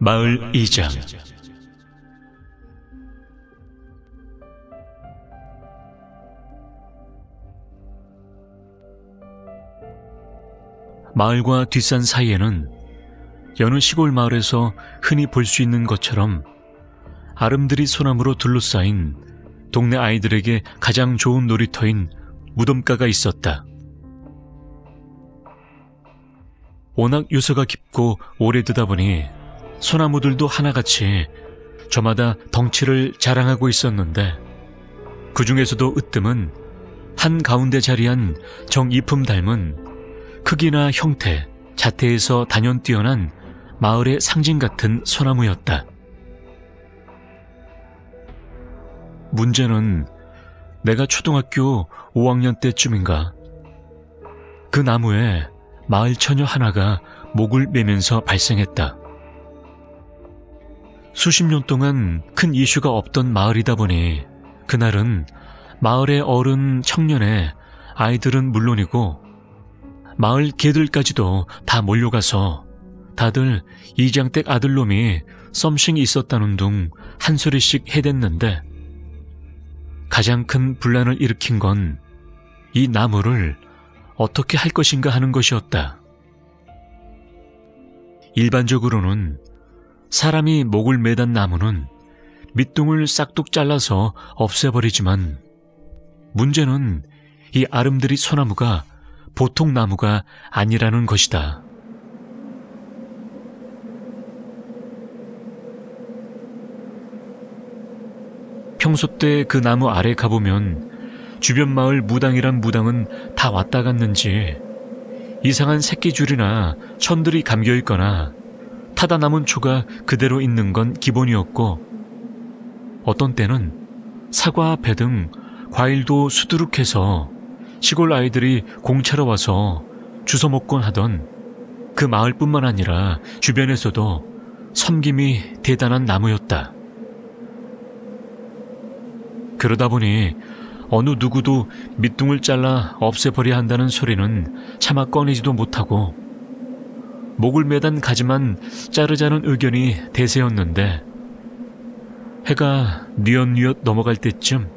마을 이장. 마을과 뒷산 사이에는 여느 시골 마을에서 흔히 볼 수 있는 것처럼 아름드리 소나무로 둘러싸인 동네 아이들에게 가장 좋은 놀이터인 무덤가가 있었다. 워낙 유서가 깊고 오래되다 보니 소나무들도 하나같이 저마다 덩치를 자랑하고 있었는데, 그 중에서도 으뜸은 한가운데 자리한 정이품 닮은 크기나 형태, 자태에서 단연 뛰어난 마을의 상징 같은 소나무였다. 문제는 내가 초등학교 5학년 때쯤인가, 그 나무에 마을 처녀 하나가 목을 매면서 발생했다. 수십 년 동안 큰 이슈가 없던 마을이다 보니 그날은 마을의 어른, 청년의 아이들은 물론이고 마을 개들까지도 다 몰려가서 다들 이장댁 아들놈이 썸씽이 있었다는 둥 한 소리씩 해댔는데, 가장 큰 분란을 일으킨 건 이 나무를 어떻게 할 것인가 하는 것이었다. 일반적으로는 사람이 목을 매단 나무는 밑둥을 싹둑 잘라서 없애버리지만, 문제는 이 아름드리 소나무가 보통 나무가 아니라는 것이다. 평소 때 그 나무 아래 가보면 주변 마을 무당이란 무당은 다 왔다 갔는지 이상한 새끼줄이나 천들이 감겨있거나 타다 남은 초가 그대로 있는 건 기본이었고, 어떤 때는 사과, 배 등 과일도 수두룩해서 시골 아이들이 공차러 와서 주워 먹곤 하던 그 마을뿐만 아니라 주변에서도 섬김이 대단한 나무였다. 그러다 보니 어느 누구도 밑둥을 잘라 없애버려야 한다는 소리는 차마 꺼내지도 못하고 목을 매단 가지만 자르자는 의견이 대세였는데, 해가 뉘엿뉘엿 넘어갈 때쯤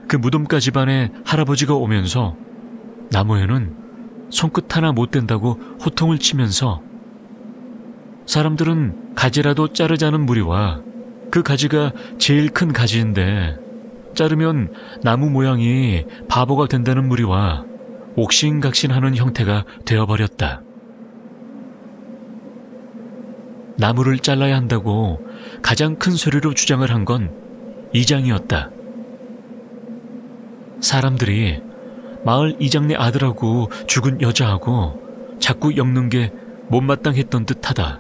그 무덤가 집안에 할아버지가 오면서 나무에는 손끝 하나 못 댄다고 호통을 치면서, 사람들은 가지라도 자르자는 무리와 그 가지가 제일 큰 가지인데 자르면 나무 모양이 바보가 된다는 무리와 옥신각신하는 형태가 되어버렸다. 나무를 잘라야 한다고 가장 큰 소리로 주장을 한 건 이장이었다. 사람들이 마을 이장네 아들하고 죽은 여자하고 자꾸 엮는 게 못마땅했던 듯하다.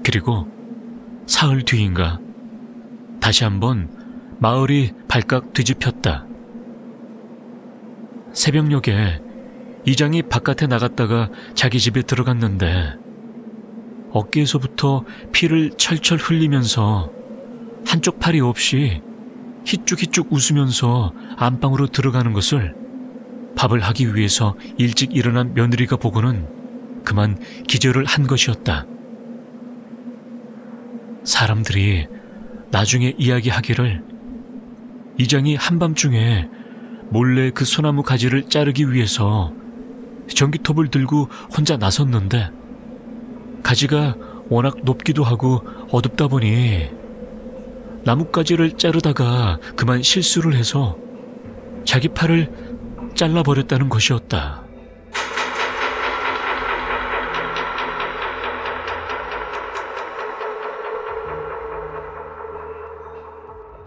그리고 사흘 뒤인가 다시 한번 마을이 발칵 뒤집혔다. 새벽녘에 이장이 바깥에 나갔다가 자기 집에 들어갔는데, 어깨에서부터 피를 철철 흘리면서 한쪽 팔이 없이 희쭉희쭉 웃으면서 안방으로 들어가는 것을 밥을 하기 위해서 일찍 일어난 며느리가 보고는 그만 기절을 한 것이었다. 사람들이 나중에 이야기하기를 이장이 한밤중에 몰래 그 소나무 가지를 자르기 위해서 전기톱을 들고 혼자 나섰는데, 가지가 워낙 높기도 하고 어둡다 보니 나뭇가지를 자르다가 그만 실수를 해서 자기 팔을 잘라버렸다는 것이었다.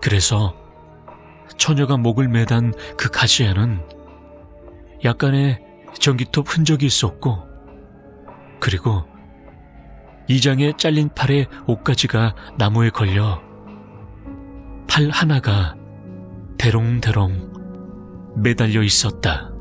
그래서 처녀가 목을 매단 그 가지에는 약간의 전기톱 흔적이 있었고, 그리고 이장의 잘린 팔에 옷가지가 나무에 걸려 팔 하나가 대롱대롱 매달려 있었다.